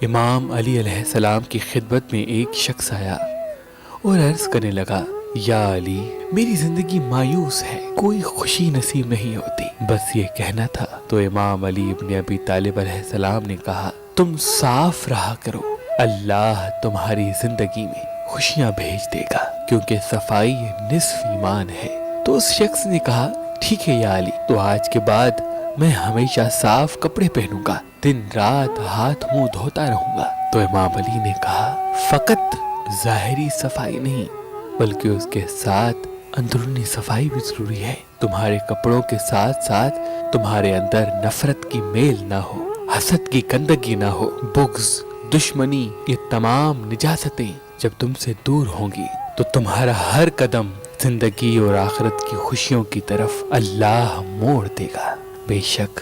امام علی علیہ السلام کی خدمت میں ایک شخص آیا اور عرض کرنے لگا، یا علی، میری زندگی مایوس ہے، کوئی خوشی نصیب نہیں ہوتی، بس یہ کہنا تھا۔ تو امام علی ابن ابی طالب علیہ السلام نے کہا، تم صاف رہا کرو، اللہ تمہاری زندگی میں خوشیاں بھیج دے گا، کیونکہ صفائی نصف ایمان ہے۔ تو اس شخص نے کہا، ٹھیک ہے یا علی، تو آج کے بعد میں ہمیشہ صاف کپڑے پہنوں گا، دن رات ہاتھ منہ دھوتا رہوں گا۔ تو امام علی نے کہا، فقط ظاہری صفائی نہیں بلکہ اس کے ساتھ اندرونی صفائی بھی ضروری ہے۔ تمہارے کپڑوں کے ساتھ ساتھ تمہارے اندر نفرت کی میل نہ ہو، حسد کی گندگی نہ ہو، بغض، دشمنی، یہ تمام نجاستیں جب تم سے دور ہوں گی تو تمہارا ہر قدم زندگی اور آخرت کی خوشیوں کی طرف اللہ موڑ دے گا۔ بے شک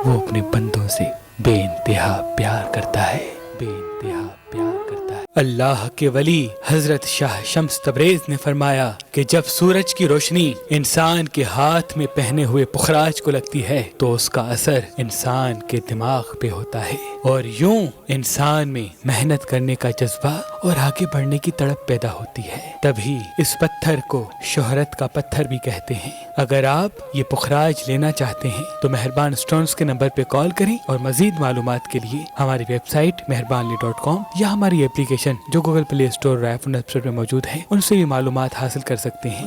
وہ اپنے بندوں سے بے انتہا پیار کرتا ہے، بے انتہا پیار کرتا ہے۔ اللہ کے ولی حضرت شاہ شمس تبریز نے فرمایا کہ جب سورج کی روشنی انسان کے ہاتھ میں پہنے ہوئے پخراج کو لگتی ہے تو اس کا اثر انسان کے دماغ پہ ہوتا ہے، اور یوں انسان میں محنت کرنے کا جذبہ اور آگے بڑھنے کی تڑپ پیدا ہوتی ہے۔ تبھی اس پتھر کو شہرت کا پتھر بھی کہتے ہیں۔ اگر آپ یہ پخراج لینا چاہتے ہیں تو مہربان اسٹونز کے نمبر پہ کال کریں، اور مزید معلومات کے لیے ہماری ویب سائٹ مہربانلی.com یا ہماری اپلیکیشن جو گوگل پلے اسٹور اور آئی فون ایپ اسٹور میں موجود ہے ان سے بھی معلومات حاصل کر سکتے ہیں۔